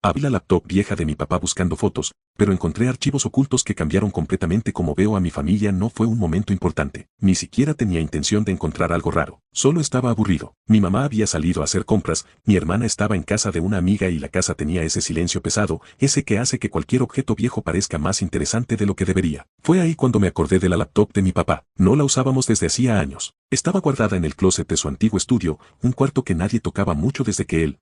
Abrí la laptop vieja de mi papá buscando fotos, pero encontré archivos ocultos que cambiaron completamente cómo veo a mi familia. No fue un momento importante. Ni siquiera tenía intención de encontrar algo raro. Solo estaba aburrido. Mi mamá había salido a hacer compras, mi hermana estaba en casa de una amiga y la casa tenía ese silencio pesado, ese que hace que cualquier objeto viejo parezca más interesante de lo que debería. Fue ahí cuando me acordé de la laptop de mi papá. No la usábamos desde hacía años. Estaba guardada en el closet de su antiguo estudio, un cuarto que nadie tocaba mucho desde que él,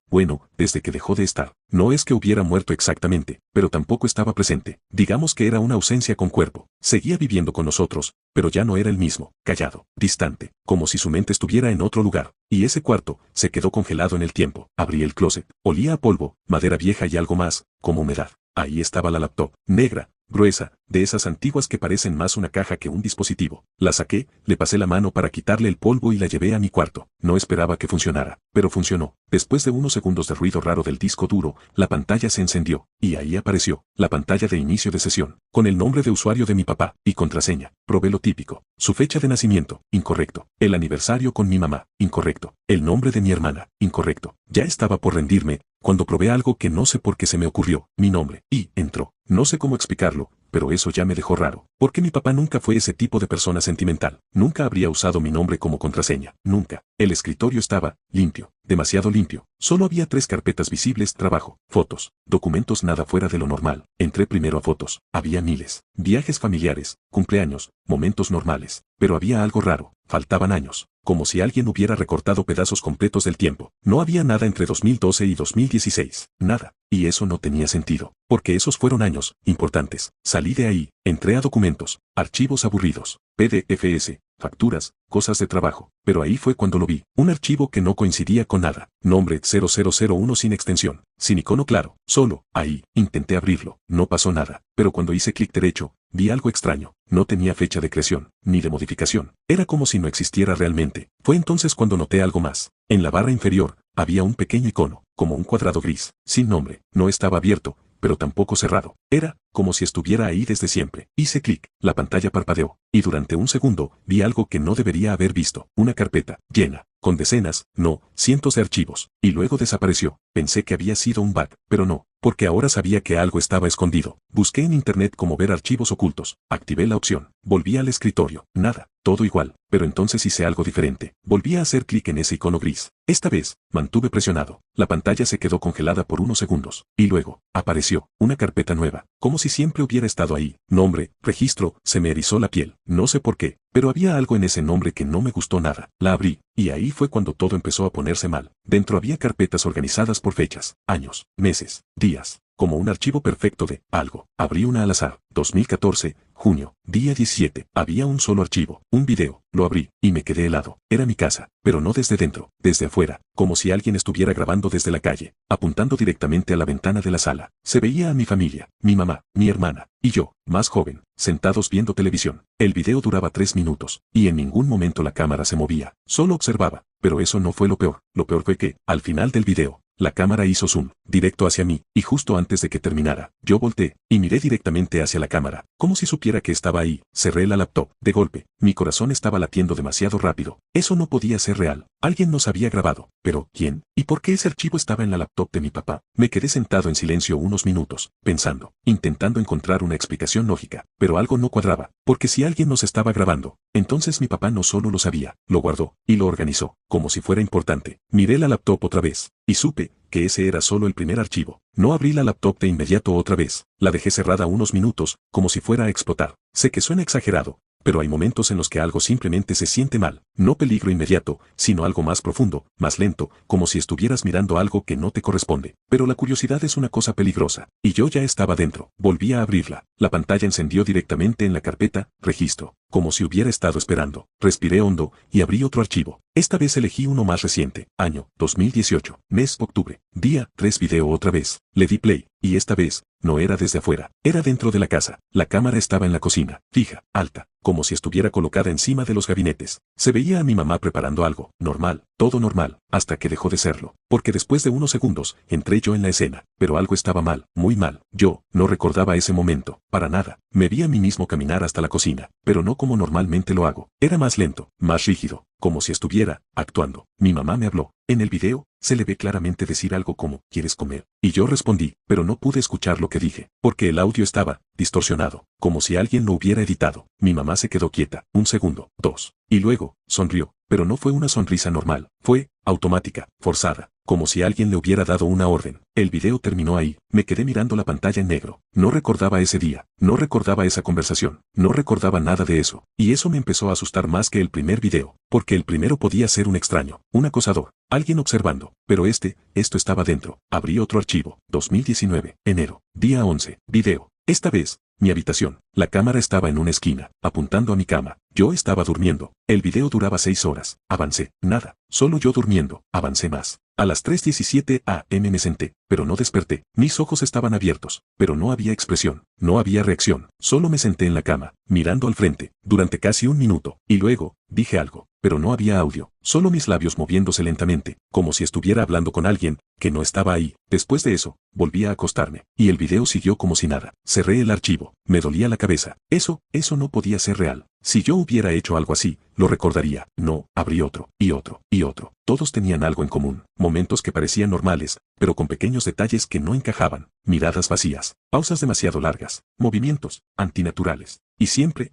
desde que dejó de estar. No es que hubiera muerto exactamente, pero tampoco estaba presente. Digamos que era una ausencia con cuerpo. Seguía viviendo con nosotros, pero ya no era el mismo, callado, distante, como si su mente estuviera en otro lugar. Y ese cuarto se quedó congelado en el tiempo. Abrí el closet. Olía a polvo, madera vieja y algo más, como humedad. Ahí estaba la laptop, negra, gruesa, de esas antiguas que parecen más una caja que un dispositivo. La saqué, le pasé la mano para quitarle el polvo y la llevé a mi cuarto. No esperaba que funcionara, pero funcionó. Después de unos segundos de ruido raro del disco duro, la pantalla se encendió, y ahí apareció, la pantalla de inicio de sesión, con el nombre de usuario de mi papá, y contraseña. Probé lo típico. Su fecha de nacimiento, incorrecto. El aniversario con mi mamá, incorrecto. El nombre de mi hermana, incorrecto. Ya estaba por rendirme, cuando probé algo que no sé por qué se me ocurrió, mi nombre, y entró. No sé cómo explicarlo, pero eso ya me dejó raro, porque mi papá nunca fue ese tipo de persona sentimental. Nunca habría usado mi nombre como contraseña, nunca. El escritorio estaba limpio, demasiado limpio. Solo había 3 carpetas visibles: trabajo, fotos, documentos, nada fuera de lo normal. Entré primero a fotos. Había miles. Viajes familiares, cumpleaños, momentos normales. Pero había algo raro. Faltaban años. Como si alguien hubiera recortado pedazos completos del tiempo. No había nada entre 2012 y 2016. Nada. Y eso no tenía sentido. Porque esos fueron años importantes. Salí de ahí. Entré a documentos, archivos aburridos, PDFs, facturas, cosas de trabajo. Pero ahí fue cuando lo vi. Un archivo que no coincidía con nada. Nombre 0001 sin extensión. Sin icono claro. Solo. Ahí. Intenté abrirlo. No pasó nada. Pero cuando hice clic derecho, vi algo extraño. No tenía fecha de creación, ni de modificación. Era como si no existiera realmente. Fue entonces cuando noté algo más. En la barra inferior, había un pequeño icono, como un cuadrado gris, sin nombre. No estaba abierto, pero tampoco cerrado. Era como si estuviera ahí desde siempre. Hice clic, la pantalla parpadeó, y durante un segundo vi algo que no debería haber visto. Una carpeta, llena, con decenas, no, cientos de archivos, y luego desapareció. Pensé que había sido un bug, pero no, porque ahora sabía que algo estaba escondido. Busqué en internet cómo ver archivos ocultos. Activé la opción. Volví al escritorio. Nada, todo igual, pero entonces hice algo diferente. Volví a hacer clic en ese icono gris. Esta vez, mantuve presionado. La pantalla se quedó congelada por unos segundos, y luego, apareció, una carpeta nueva, como si siempre hubiera estado ahí. Nombre, registro, se me erizó la piel. No sé por qué, pero había algo en ese nombre que no me gustó nada. La abrí, y ahí fue cuando todo empezó a ponerse mal. Dentro había carpetas organizadas por fechas, años, meses, días, como un archivo perfecto de algo. Abrí una al azar. 2014, junio, día 17. Había un solo archivo, un video. Lo abrí, y me quedé helado. Era mi casa, pero no desde dentro, desde afuera, como si alguien estuviera grabando desde la calle, apuntando directamente a la ventana de la sala. Se veía a mi familia, mi mamá, mi hermana, y yo, más joven, sentados viendo televisión. El video duraba 3 minutos, y en ningún momento la cámara se movía. Solo observaba, pero eso no fue lo peor. Lo peor fue que, al final del video, la cámara hizo zoom, directo hacia mí, y justo antes de que terminara, yo volteé, y miré directamente hacia la cámara, como si supiera que estaba ahí. Cerré la laptop. De golpe, mi corazón estaba latiendo demasiado rápido. Eso no podía ser real. Alguien nos había grabado. Pero, ¿quién? ¿Y por qué ese archivo estaba en la laptop de mi papá? Me quedé sentado en silencio unos minutos, pensando, intentando encontrar una explicación lógica, pero algo no cuadraba, porque si alguien nos estaba grabando, entonces mi papá no solo lo sabía, lo guardó, y lo organizó, como si fuera importante. Miré la laptop otra vez, y supe que ese era solo el primer archivo. No abrí la laptop de inmediato otra vez. La dejé cerrada unos minutos, como si fuera a explotar. Sé que suena exagerado, pero hay momentos en los que algo simplemente se siente mal. No peligro inmediato, sino algo más profundo, más lento, como si estuvieras mirando algo que no te corresponde. Pero la curiosidad es una cosa peligrosa, y yo ya estaba dentro. Volví a abrirla. La pantalla encendió directamente en la carpeta, registro, como si hubiera estado esperando. Respiré hondo, y abrí otro archivo. Esta vez elegí uno más reciente. Año, 2018. Mes, octubre. Día, 3. Video otra vez. Le di play, y esta vez, no era desde afuera, era dentro de la casa. La cámara estaba en la cocina, fija, alta, como si estuviera colocada encima de los gabinetes. Se veía a mi mamá preparando algo, normal, todo normal, hasta que dejó de serlo, porque después de unos segundos, entré yo en la escena, pero algo estaba mal, muy mal. Yo, no recordaba ese momento, para nada. Me vi a mí mismo caminar hasta la cocina, pero no como normalmente lo hago. Era más lento, más rígido, como si estuviera actuando. Mi mamá me habló. En el video, se le ve claramente decir algo como, ¿quieres comer? Y yo respondí, pero no pude escuchar lo que dije, porque el audio estaba distorsionado, como si alguien lo hubiera editado. Mi mamá se quedó quieta, un segundo, dos, y luego, sonrió, pero no fue una sonrisa normal, fue automática, forzada, como si alguien le hubiera dado una orden. El video terminó ahí, me quedé mirando la pantalla en negro. No recordaba ese día, no recordaba esa conversación, no recordaba nada de eso, y eso me empezó a asustar más que el primer video, porque el primero podía ser un extraño, un acosador, alguien observando, pero esto estaba dentro. Abrí otro archivo, 2019, enero, día 11, video. Esta vez, mi habitación, la cámara estaba en una esquina, apuntando a mi cama. Yo estaba durmiendo. El video duraba 6 horas. Avancé, nada, solo yo durmiendo. Avancé más. A las 3:17 am me senté, pero no desperté. Mis ojos estaban abiertos, pero no había expresión, no había reacción. Solo me senté en la cama, mirando al frente, durante casi un minuto, y luego, dije algo, pero no había audio, solo mis labios moviéndose lentamente, como si estuviera hablando con alguien que no estaba ahí. Después de eso, volví a acostarme, y el video siguió como si nada. Cerré el archivo, me dolía la cabeza. Eso no podía ser real. Si yo hubiera hecho algo así, lo recordaría. No, abrí otro, y otro, y otro. Todos tenían algo en común, momentos que parecían normales, pero con pequeños detalles que no encajaban, miradas vacías, pausas demasiado largas, movimientos antinaturales. Y siempre,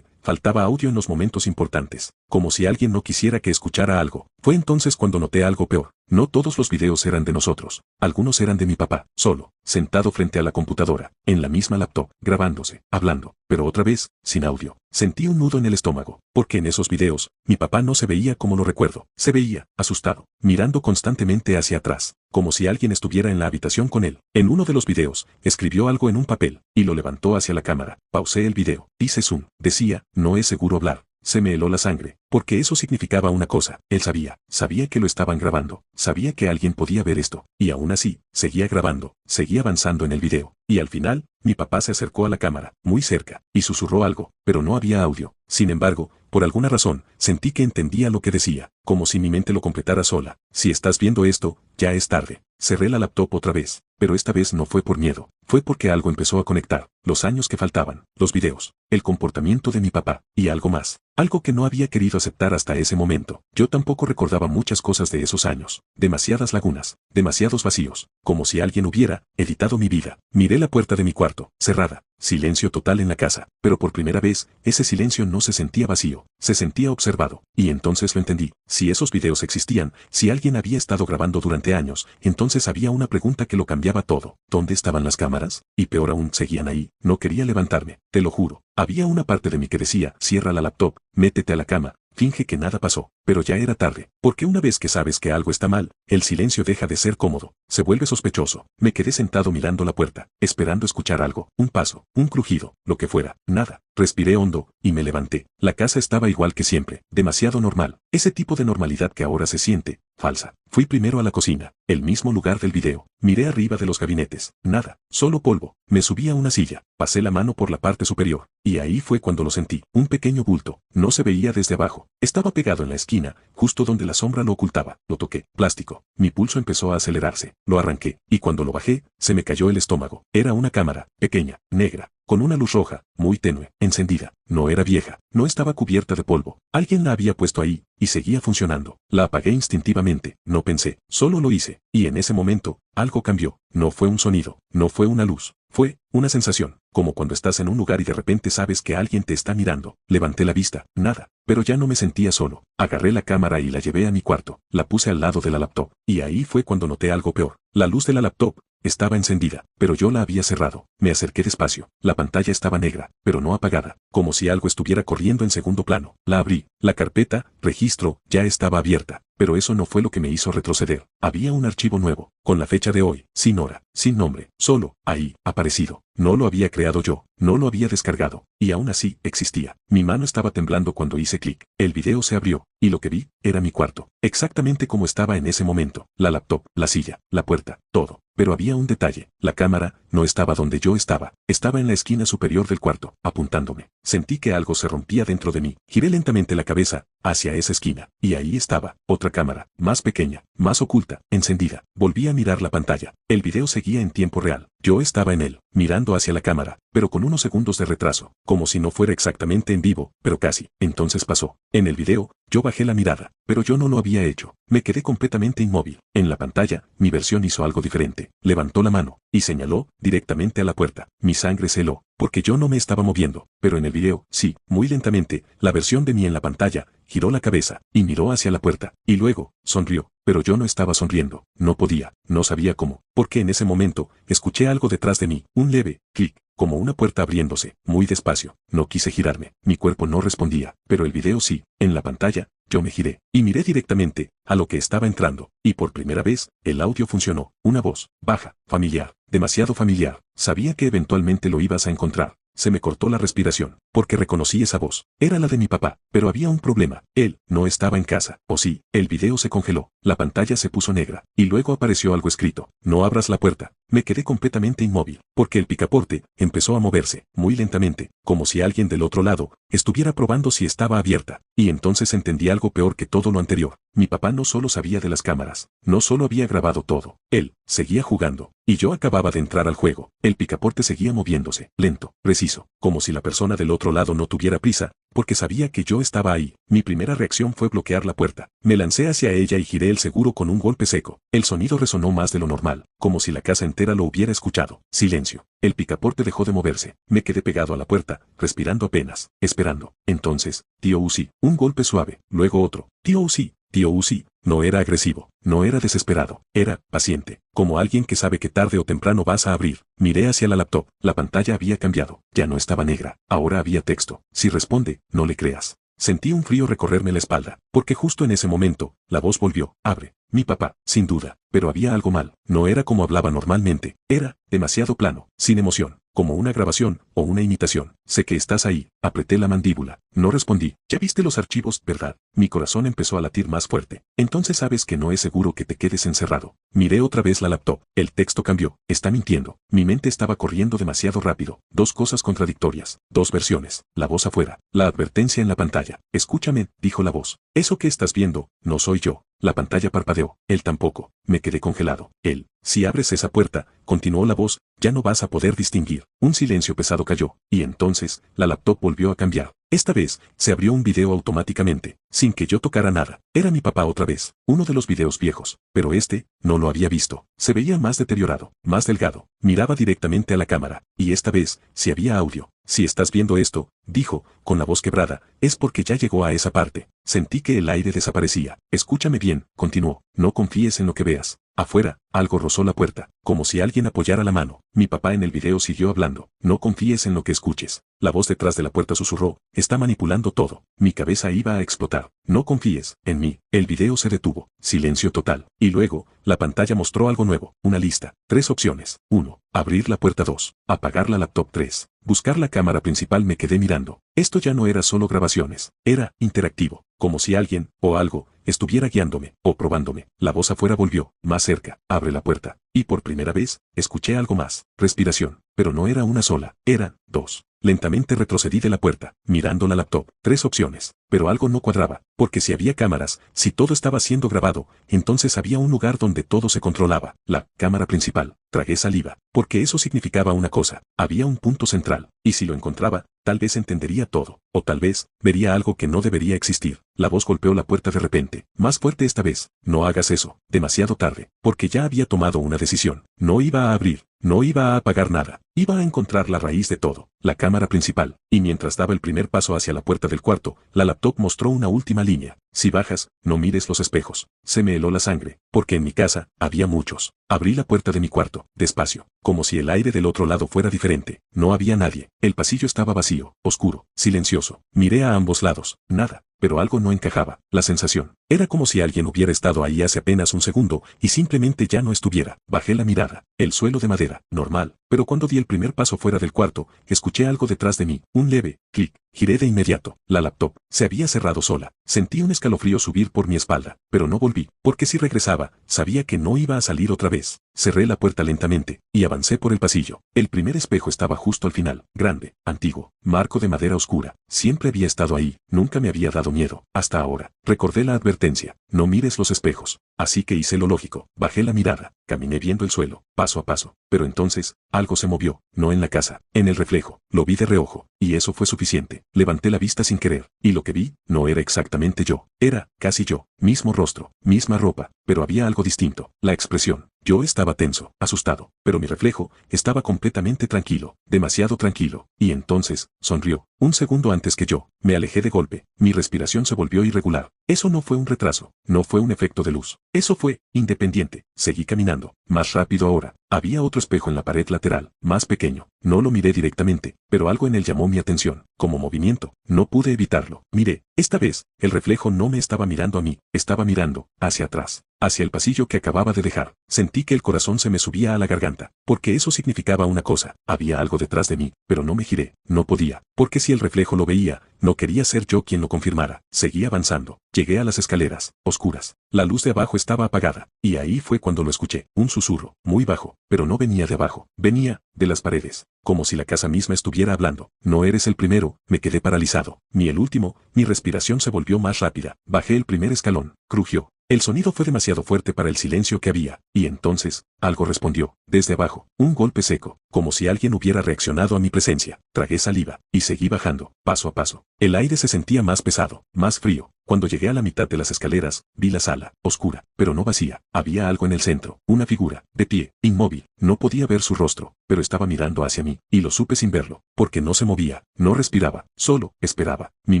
faltaba audio en los momentos importantes, como si alguien no quisiera que escuchara algo. Fue entonces cuando noté algo peor. No todos los videos eran de nosotros, algunos eran de mi papá, solo, sentado frente a la computadora, en la misma laptop, grabándose, hablando, pero otra vez, sin audio. Sentí un nudo en el estómago, porque en esos videos, mi papá no se veía como lo recuerdo, se veía, asustado, mirando constantemente hacia atrás, como si alguien estuviera en la habitación con él. En uno de los videos, escribió algo en un papel, y lo levantó hacia la cámara. Pausé el video, hice zoom, decía, no es seguro hablar. Se me heló la sangre, porque eso significaba una cosa. Él sabía que lo estaban grabando, sabía que alguien podía ver esto, y aún así, seguía grabando, seguía avanzando en el video. Y al final, mi papá se acercó a la cámara, muy cerca, y susurró algo, pero no había audio. Sin embargo, por alguna razón, sentí que entendía lo que decía, como si mi mente lo completara sola. Si estás viendo esto, ya es tarde. Cerré la laptop otra vez, pero esta vez no fue por miedo, fue porque algo empezó a conectar, los años que faltaban, los videos, el comportamiento de mi papá, y algo más, algo que no había querido aceptar hasta ese momento. Yo tampoco recordaba muchas cosas de esos años, demasiadas lagunas, demasiados vacíos, como si alguien hubiera editado mi vida. Miré la puerta de mi cuarto, cerrada, silencio total en la casa, pero por primera vez, ese silencio no se sentía vacío, se sentía observado, y entonces lo entendí. Si esos videos existían, si alguien había estado grabando durante años, entonces había una pregunta que lo cambiaba todo. ¿Dónde estaban las cámaras? Y peor aún, seguían ahí. No quería levantarme, te lo juro. Había una parte de mí que decía, cierra la laptop, métete a la cama, finge que nada pasó, pero ya era tarde, porque una vez que sabes que algo está mal, el silencio deja de ser cómodo, se vuelve sospechoso. Me quedé sentado mirando la puerta, esperando escuchar algo, un paso, un crujido, lo que fuera, nada. Respiré hondo, y me levanté. La casa estaba igual que siempre, demasiado normal, ese tipo de normalidad que ahora se siente falsa. Fui primero a la cocina, el mismo lugar del video. Miré arriba de los gabinetes, nada, solo polvo. Me subí a una silla, pasé la mano por la parte superior, y ahí fue cuando lo sentí. Un pequeño bulto, no se veía desde abajo, estaba pegado en la esquina, justo donde la sombra lo ocultaba. Lo toqué, plástico. Mi pulso empezó a acelerarse, lo arranqué, y cuando lo bajé, se me cayó el estómago. Era una cámara, pequeña, negra, con una luz roja, muy tenue, encendida. No era vieja, no estaba cubierta de polvo. Alguien la había puesto ahí, y seguía funcionando. La apagué instintivamente, no pensé, solo lo hice, y en ese momento, algo cambió. No fue un sonido, no fue una luz, fue una sensación, como cuando estás en un lugar y de repente sabes que alguien te está mirando. Levanté la vista, nada, pero ya no me sentía solo. Agarré la cámara y la llevé a mi cuarto, la puse al lado de la laptop, y ahí fue cuando noté algo peor. La luz de la laptop estaba encendida, pero yo la había cerrado. Me acerqué despacio. La pantalla estaba negra, pero no apagada, como si algo estuviera corriendo en segundo plano. La abrí. La carpeta, registro, ya estaba abierta, pero eso no fue lo que me hizo retroceder. Había un archivo nuevo, con la fecha de hoy, sin hora, sin nombre, solo, ahí, aparecido. No lo había creado yo, no lo había descargado, y aún así, existía. Mi mano estaba temblando cuando hice clic. El video se abrió, y lo que vi, era mi cuarto, exactamente como estaba en ese momento. La laptop, la silla, la puerta, todo. Pero había un detalle, la cámara no estaba donde yo estaba en la esquina superior del cuarto, apuntándome. Sentí que algo se rompía dentro de mí, giré lentamente la cabeza, hacia esa esquina, y ahí estaba, otra cámara, más pequeña, más oculta, encendida. Volví a mirar la pantalla, el video seguía en tiempo real, yo estaba en él, mirando hacia la cámara, pero con unos segundos de retraso, como si no fuera exactamente en vivo, pero casi. Entonces pasó. En el video, yo bajé la mirada, pero yo no lo había hecho. Me quedé completamente inmóvil. En la pantalla, mi versión hizo algo diferente. Levantó la mano y señaló directamente a la puerta. Mi sangre se heló, porque yo no me estaba moviendo, pero en el video, sí, muy lentamente, la versión de mí en la pantalla, giró la cabeza y miró hacia la puerta, y luego, sonrió, pero yo no estaba sonriendo, no podía, no sabía cómo, porque en ese momento, escuché algo detrás de mí, un leve clic, como una puerta abriéndose, muy despacio. No quise girarme, mi cuerpo no respondía, pero el video sí. En la pantalla, yo me giré, y miré directamente a lo que estaba entrando, y por primera vez, el audio funcionó. Una voz, baja, familiar, demasiado familiar. Sabía que eventualmente lo ibas a encontrar. Se me cortó la respiración, porque reconocí esa voz. Era la de mi papá, pero había un problema. Él no estaba en casa. O sí, el video se congeló, la pantalla se puso negra, y luego apareció algo escrito. No abras la puerta. Me quedé completamente inmóvil, porque el picaporte empezó a moverse, muy lentamente, como si alguien del otro lado estuviera probando si estaba abierta. Y entonces entendí algo peor que todo lo anterior. Mi papá no solo sabía de las cámaras, no solo había grabado todo, él seguía jugando, y yo acababa de entrar al juego. El picaporte seguía moviéndose, lento, preciso, como si la persona del otro lado no tuviera prisa, porque sabía que yo estaba ahí. Mi primera reacción fue bloquear la puerta. Me lancé hacia ella y giré el seguro con un golpe seco. El sonido resonó más de lo normal, como si la casa entera lo hubiera escuchado. Silencio. El picaporte dejó de moverse. Me quedé pegado a la puerta, respirando apenas, esperando. Entonces, tío Uzi, un golpe suave, luego otro. Tío Uzi. Tío Uzi, no era agresivo, no era desesperado, era paciente, como alguien que sabe que tarde o temprano vas a abrir. Miré hacia la laptop, la pantalla había cambiado, ya no estaba negra, ahora había texto. Si responde, no le creas. Sentí un frío recorrerme la espalda, porque justo en ese momento, la voz volvió, abre. Mi papá, sin duda, pero había algo mal, no era como hablaba normalmente, era demasiado plano, sin emoción, como una grabación o una imitación. Sé que estás ahí, apreté la mandíbula, no respondí. Ya viste los archivos, ¿verdad? Mi corazón empezó a latir más fuerte. Entonces sabes que no es seguro que te quedes encerrado. Miré otra vez la laptop, el texto cambió, está mintiendo. Mi mente estaba corriendo demasiado rápido, dos cosas contradictorias, dos versiones, la voz afuera, la advertencia en la pantalla. Escúchame, dijo la voz, eso que estás viendo, no soy yo. La pantalla parpadeó, él tampoco, me quedé congelado. Él, si abres esa puerta, continuó la voz, ya no vas a poder distinguir. Un silencio pesado cayó, y entonces, la laptop volvió a cambiar. Esta vez, se abrió un video automáticamente, sin que yo tocara nada. Era mi papá otra vez, uno de los videos viejos, pero este, no lo había visto. Se veía más deteriorado, más delgado, miraba directamente a la cámara, y esta vez, si había audio. Si estás viendo esto, dijo, con la voz quebrada, es porque ya llegó a esa parte. Sentí que el aire desaparecía. Escúchame bien, continuó, no confíes en lo que veas. Afuera, algo rozó la puerta, como si alguien apoyara la mano. Mi papá en el video siguió hablando. No confíes en lo que escuches. La voz detrás de la puerta susurró, está manipulando todo. Mi cabeza iba a explotar. No confíes en mí. El video se detuvo. Silencio total. Y luego, la pantalla mostró algo nuevo. Una lista. 3 opciones. 1. Abrir la puerta. 2. Apagar la laptop. 3. Buscar la cámara principal. Me quedé mirando. Esto ya no era solo grabaciones. Era interactivo. Como si alguien, o algo, estuviera guiándome, o probándome. La voz afuera volvió, más cerca, abre la puerta. Y por primera vez, escuché algo más. Respiración. Pero no era una sola, eran 2. Lentamente retrocedí de la puerta, mirando la laptop. 3 opciones. Pero algo no cuadraba, porque si había cámaras, si todo estaba siendo grabado, entonces había un lugar donde todo se controlaba, la cámara principal. Tragué saliva, porque eso significaba una cosa, había un punto central, y si lo encontraba, tal vez entendería todo, o tal vez, vería algo que no debería existir. La voz golpeó la puerta de repente, más fuerte esta vez. No hagas eso, demasiado tarde, porque ya había tomado una decisión. No iba a abrir, no iba a apagar nada, iba a encontrar la raíz de todo, la cámara principal, y mientras daba el primer paso hacia la puerta del cuarto, la laptop mostró una última línea. Si bajas, no mires los espejos. Se me heló la sangre, porque en mi casa, había muchos. Abrí la puerta de mi cuarto, despacio, como si el aire del otro lado fuera diferente. No había nadie. El pasillo estaba vacío, oscuro, silencioso. Miré a ambos lados, nada. Pero algo no encajaba. La sensación era como si alguien hubiera estado ahí hace apenas un segundo y simplemente ya no estuviera. Bajé la mirada. El suelo de madera, normal. Pero cuando di el primer paso fuera del cuarto, escuché algo detrás de mí. Un leve clic. Giré de inmediato. La laptop se había cerrado sola. Sentí un escalofrío subir por mi espalda, pero no volví, porque si regresaba, sabía que no iba a salir otra vez. Cerré la puerta lentamente, y avancé por el pasillo. El primer espejo estaba justo al final, grande, antiguo, marco de madera oscura. Siempre había estado ahí, nunca me había dado miedo, hasta ahora. Recordé la advertencia, no mires los espejos. Así que hice lo lógico, bajé la mirada, caminé viendo el suelo, paso a paso. Pero entonces, algo se movió, no en la casa, en el reflejo. Lo vi de reojo, y eso fue suficiente. Levanté la vista sin querer, y lo que vi, no era exactamente yo. Era, casi yo, mismo rostro, misma ropa, pero había algo distinto, la expresión. Yo estaba tenso, asustado, pero mi reflejo estaba completamente tranquilo, demasiado tranquilo, y entonces, sonrió. Un segundo antes que yo, me alejé de golpe, mi respiración se volvió irregular. Eso no fue un retraso, no fue un efecto de luz. Eso fue, independiente. Seguí caminando, más rápido ahora. Había otro espejo en la pared lateral, más pequeño. No lo miré directamente, pero algo en él llamó mi atención, como movimiento. No pude evitarlo. Miré. Esta vez, el reflejo no me estaba mirando a mí, estaba mirando, hacia atrás, hacia el pasillo que acababa de dejar. Sentí que el corazón se me subía a la garganta, porque eso significaba una cosa. Había algo detrás de mí, pero no me giré, no podía, porque si el reflejo lo veía, no quería ser yo quien lo confirmara. Seguí avanzando. Llegué a las escaleras, oscuras. La luz de abajo estaba apagada, y ahí fue cuando lo escuché. Un susurro, muy bajo, pero no venía de abajo, venía de las paredes, como si la casa misma estuviera hablando. No eres el primero. Me quedé paralizado. Ni el último. Mi respiración se volvió más rápida. Bajé el primer escalón. Crujió. El sonido fue demasiado fuerte para el silencio que había, y entonces, algo respondió, desde abajo, un golpe seco, como si alguien hubiera reaccionado a mi presencia. Tragué saliva, y seguí bajando, paso a paso. El aire se sentía más pesado, más frío. Cuando llegué a la mitad de las escaleras, vi la sala, oscura, pero no vacía. Había algo en el centro, una figura, de pie, inmóvil. No podía ver su rostro, pero estaba mirando hacia mí, y lo supe sin verlo, porque no se movía, no respiraba, solo esperaba. Mi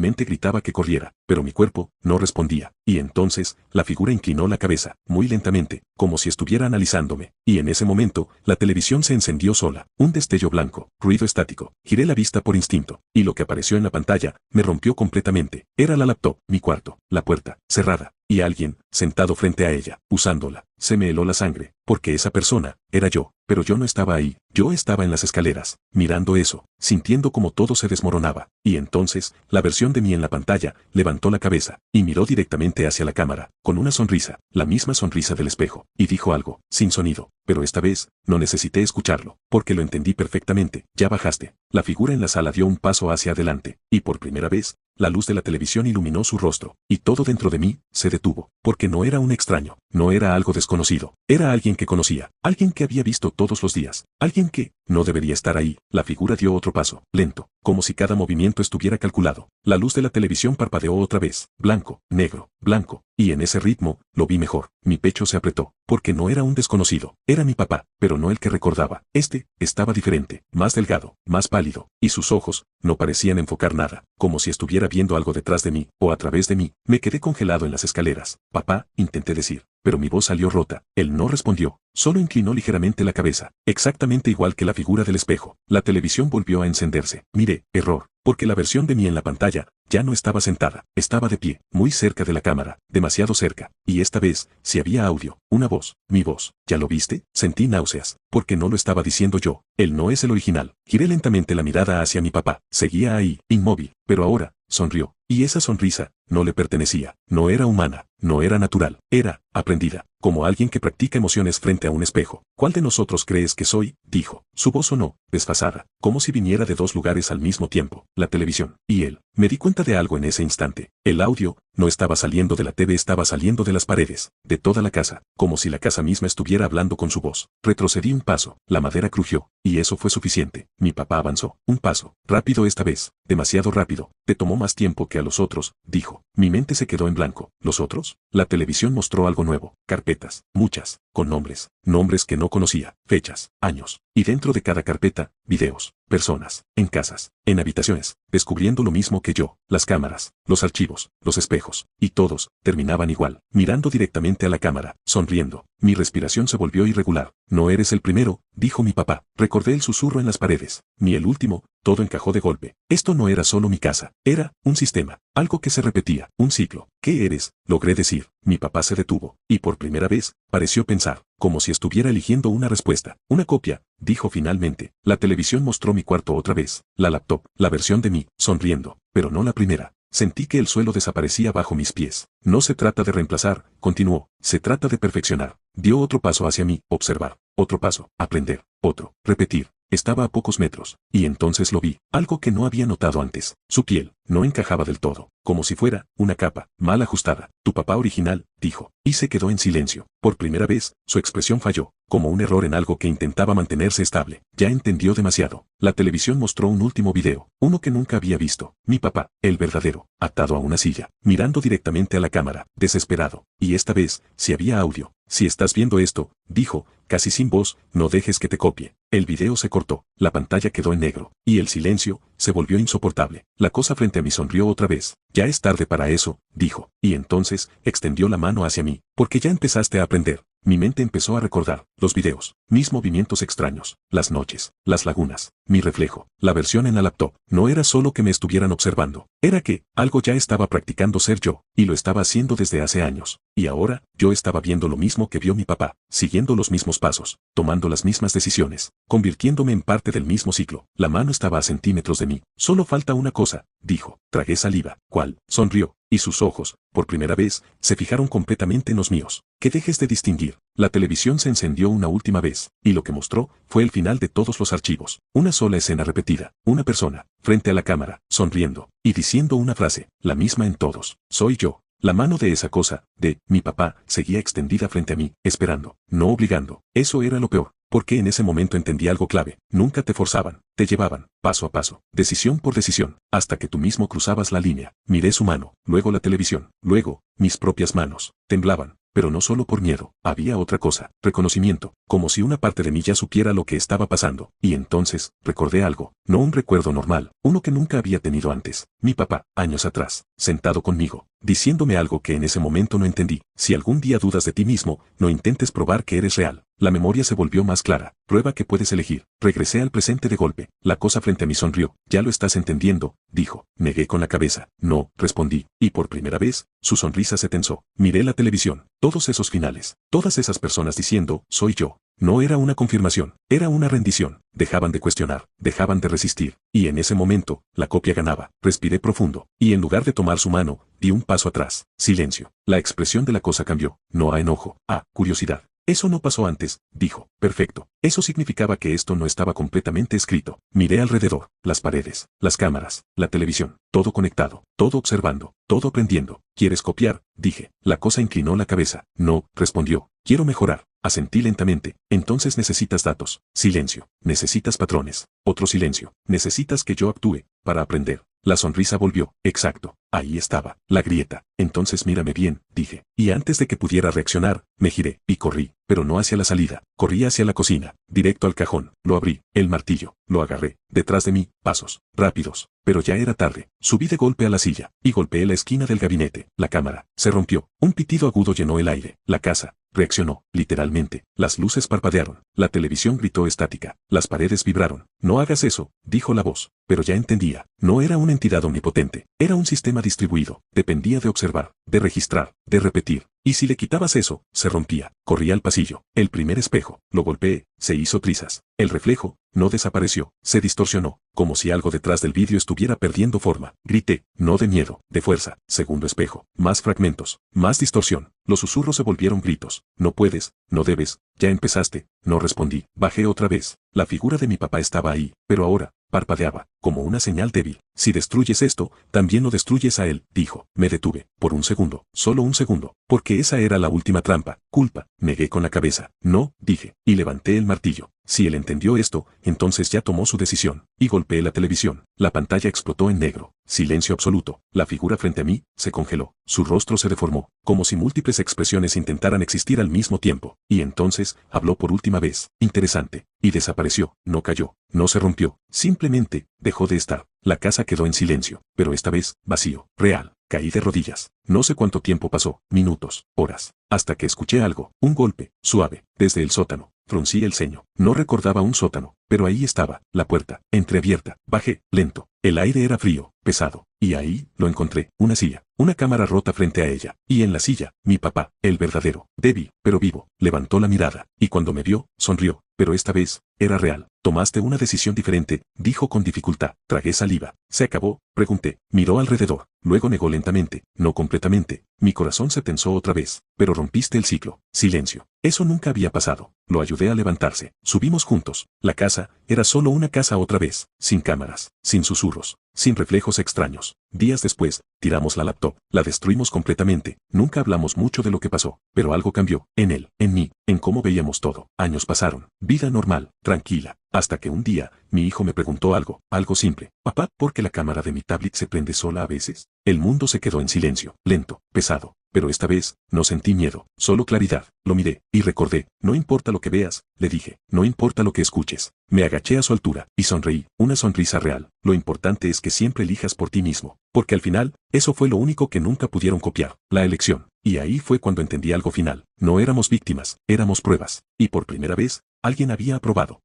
mente gritaba que corriera, pero mi cuerpo no respondía. Y entonces, la figura inclinó la cabeza, muy lentamente, como si estuviera analizándome, y en ese momento, la televisión se encendió sola. Un destello blanco, ruido estático. Giré la vista por instinto, y lo que apareció en la pantalla, me rompió completamente. Era la laptop, mi cuarto, la puerta, cerrada, y alguien, sentado frente a ella, usándola. Se me heló la sangre, porque esa persona, era yo, pero yo no estaba ahí. Yo estaba en las escaleras, mirando eso, sintiendo como todo se desmoronaba. Y entonces, la versión de mí en la pantalla, levantó la cabeza, y miró directamente hacia la cámara, con una sonrisa, la misma sonrisa del espejo, y dijo algo, sin sonido, pero esta vez, no necesité escucharlo, porque lo entendí perfectamente. Ya bajaste. La figura en la sala dio un paso hacia adelante, y por primera vez, la luz de la televisión iluminó su rostro, y todo dentro de mí se detuvo, porque no era un extraño, no era algo desconocido, era alguien que conocía, alguien que había visto todos los días, alguien que no debería estar ahí. La figura dio otro paso, lento, como si cada movimiento estuviera calculado. La luz de la televisión parpadeó otra vez, blanco, negro, blanco, y en ese ritmo, lo vi mejor. Mi pecho se apretó, porque no era un desconocido, era mi papá, pero no el que recordaba. Estaba diferente, más delgado, más pálido, y sus ojos no parecían enfocar nada, como si estuviera viendo algo detrás de mí, o a través de mí. Me quedé congelado en las escaleras. Papá, intenté decir, pero mi voz salió rota. Él no respondió, solo inclinó ligeramente la cabeza, exactamente igual que la figura del espejo. La televisión volvió a encenderse. Miré, error, porque la versión de mí en la pantalla ya no estaba sentada, estaba de pie, muy cerca de la cámara, demasiado cerca, y esta vez, si había audio, una voz, mi voz. ¿Ya lo viste? Sentí náuseas, porque no lo estaba diciendo yo, él no es el original. Giré lentamente la mirada hacia mi papá, seguía ahí, inmóvil, pero ahora, sonrió, y esa sonrisa no le pertenecía, no era humana, no era natural, era aprendida, como alguien que practica emociones frente a un espejo. ¿Cuál de nosotros crees que soy?, dijo. Su voz sonó, desfasada, como si viniera de dos lugares al mismo tiempo, la televisión y él. Me di cuenta de algo en ese instante. El audio no estaba saliendo de la TV, estaba saliendo de las paredes, de toda la casa, como si la casa misma estuviera hablando con su voz. Retrocedí un paso, la madera crujió, y eso fue suficiente. Mi papá avanzó, un paso, rápido esta vez, demasiado rápido. Te tomó más tiempo que a los otros, dijo. Mi mente se quedó en blanco. ¿Los otros? La televisión mostró algo nuevo, carpetas, muchas, con nombres, nombres que no conocía, fechas, años, y dentro de cada carpeta, videos, personas, en casas, en habitaciones, descubriendo lo mismo que yo, las cámaras, los archivos, los espejos, y todos, terminaban igual, mirando directamente a la cámara, sonriendo. Mi respiración se volvió irregular. No eres el primero, dijo mi papá. Recordé el susurro en las paredes, ni el último. Todo encajó de golpe. Esto no era solo mi casa, era un sistema, algo que se repetía, un ciclo. ¿Qué eres?, logré decir. Mi papá se detuvo, y por primera vez, pareció pensar. como si estuviera eligiendo una respuesta. Una copia, dijo finalmente. La televisión mostró mi cuarto otra vez, la laptop, la versión de mí, sonriendo, pero no la primera. Sentí que el suelo desaparecía bajo mis pies. No se trata de reemplazar, continuó, se trata de perfeccionar. Dio otro paso hacia mí, observar. Otro paso, aprender. Otro, repetir. Estaba a pocos metros, y entonces lo vi, algo que no había notado antes. Su piel no encajaba del todo, como si fuera una capa mal ajustada. Tu papá original, dijo, y se quedó en silencio. Por primera vez, su expresión falló, como un error en algo que intentaba mantenerse estable. Ya entendió demasiado. La televisión mostró un último video, uno que nunca había visto. Mi papá, el verdadero, atado a una silla, mirando directamente a la cámara, desesperado. Y esta vez, si había audio. Si estás viendo esto, dijo, casi sin voz, no dejes que te copie. El video se cortó, la pantalla quedó en negro, y el silencio se volvió insoportable. La cosa frente a mí sonrió otra vez. Ya es tarde para eso, dijo, y entonces extendió la mano hacia mí, porque ya empezaste a aprender. Mi mente empezó a recordar los videos, mis movimientos extraños, las noches, las lagunas, mi reflejo. La versión en la laptop no era solo que me estuvieran observando, era que algo ya estaba practicando ser yo, y lo estaba haciendo desde hace años. Y ahora, yo estaba viendo lo mismo que vio mi papá, siguiendo los mismos pasos, tomando las mismas decisiones, convirtiéndome en parte del mismo ciclo. La mano estaba a centímetros de mí. Solo falta una cosa, dijo. Tragué saliva. ¿Cuál? Sonrió, y sus ojos, por primera vez, se fijaron completamente en los míos. Que dejes de distinguir. La televisión se encendió una última vez, y lo que mostró fue el final de todos los archivos. Una sola escena repetida, una persona, frente a la cámara, sonriendo, y diciendo una frase, la misma en todos. Soy yo. La mano de esa cosa, de mi papá, seguía extendida frente a mí, esperando, no obligando. Eso era lo peor, porque en ese momento entendí algo clave. Nunca te forzaban, te llevaban, paso a paso, decisión por decisión, hasta que tú mismo cruzabas la línea. Miré su mano, luego la televisión, luego, mis propias manos. Temblaban, pero no solo por miedo, había otra cosa, reconocimiento, como si una parte de mí ya supiera lo que estaba pasando. Y entonces, recordé algo, no un recuerdo normal, uno que nunca había tenido antes. Mi papá, años atrás, sentado conmigo, diciéndome algo que en ese momento no entendí. Si algún día dudas de ti mismo, no intentes probar que eres real. La memoria se volvió más clara. Prueba que puedes elegir. Regresé al presente de golpe. La cosa frente a mí sonrió. Ya lo estás entendiendo, dijo. Negué con la cabeza. No, respondí. Y por primera vez, su sonrisa se tensó. Miré la televisión. Todos esos finales. Todas esas personas diciendo, soy yo. No era una confirmación, era una rendición. Dejaban de cuestionar, dejaban de resistir. Y en ese momento, la copia ganaba. Respiré profundo, y en lugar de tomar su mano, di un paso atrás. Silencio. La expresión de la cosa cambió, no a enojo, a curiosidad. Eso no pasó antes, dijo. Perfecto. Eso significaba que esto no estaba completamente escrito. Miré alrededor, las paredes, las cámaras, la televisión, todo conectado, todo observando, todo aprendiendo. ¿Quieres copiar? Dije. La cosa inclinó la cabeza. No, respondió. Quiero mejorar. Asentí lentamente. Entonces necesitas datos. Silencio. Necesitas patrones. Otro silencio. Necesitas que yo actúe, para aprender. La sonrisa volvió. Exacto. Ahí estaba, la grieta. Entonces mírame bien, dije. Y antes de que pudiera reaccionar, me giré, y corrí, pero no hacia la salida. Corrí hacia la cocina, directo al cajón. Lo abrí, el martillo, lo agarré. Detrás de mí, pasos, rápidos. Pero ya era tarde. Subí de golpe a la silla, y golpeé la esquina del gabinete. La cámara se rompió. Un pitido agudo llenó el aire. La casa reaccionó, literalmente. Las luces parpadearon. La televisión gritó estática. Las paredes vibraron. No hagas eso, dijo la voz. Pero ya entendía. No era una entidad omnipotente. Era un sistema distribuido. Dependía de observar, de registrar, de repetir. Y si le quitabas eso, se rompía. Corrí al pasillo. El primer espejo. Lo golpeé. Se hizo trizas. El reflejo no desapareció. Se distorsionó. Como si algo detrás del vidrio estuviera perdiendo forma. Grité. No de miedo, de fuerza. Segundo espejo. Más fragmentos. Más distorsión. Los susurros se volvieron gritos. No puedes. No debes. Ya empezaste. No respondí. Bajé otra vez. La figura de mi papá estaba ahí. Pero ahora, parpadeaba, como una señal débil. Si destruyes esto, también lo destruyes a él, dijo. Me detuve, por un segundo, solo un segundo, porque esa era la última trampa. Culpa. Negué con la cabeza. No, dije, y levanté el martillo. Si él entendió esto, entonces ya tomó su decisión, y golpeé la televisión. La pantalla explotó en negro. Silencio absoluto. La figura frente a mí se congeló. Su rostro se deformó, como si múltiples expresiones intentaran existir al mismo tiempo. Y entonces, habló por última vez. Interesante. Y desapareció. No cayó. No se rompió. Simplemente, dejó de estar. La casa quedó en silencio, pero esta vez, vacío, real. Caí de rodillas. No sé cuánto tiempo pasó, minutos, horas, hasta que escuché algo, un golpe, suave, desde el sótano. Fruncí el ceño. No recordaba un sótano, pero ahí estaba, la puerta, entreabierta. Bajé, lento. El aire era frío, pesado. Y ahí, lo encontré, una silla, una cámara rota frente a ella. Y en la silla, mi papá, el verdadero, débil, pero vivo, levantó la mirada. Y cuando me vio, sonrió. Pero esta vez, era real. Tomaste una decisión diferente, dijo con dificultad. Tragué saliva. ¿Se acabó? Pregunté. Miró alrededor. Luego negó lentamente, no completamente. Mi corazón se tensó otra vez. Pero rompiste el ciclo. Silencio. Eso nunca había pasado. Lo ayudé a levantarse. Subimos juntos. La casa, era solo una casa otra vez. Sin cámaras, sin susurros, sin reflejos extraños. Días después, tiramos la laptop, la destruimos completamente. Nunca hablamos mucho de lo que pasó, pero algo cambió. En él, en mí, en cómo veíamos todo. Años pasaron. Vida normal, tranquila. Hasta que un día, mi hijo me preguntó algo simple. Papá, ¿por qué la cámara de mi tablet se prende sola a veces? El mundo se quedó en silencio, lento, pesado. Pero esta vez, no sentí miedo, solo claridad. Lo miré, y recordé, no importa lo que veas, le dije, no importa lo que escuches. Me agaché a su altura, y sonreí, una sonrisa real. Lo importante es que siempre elijas por ti mismo. Porque al final, eso fue lo único que nunca pudieron copiar, la elección. Y ahí fue cuando entendí algo final. No éramos víctimas, éramos pruebas. Y por primera vez, alguien había aprobado.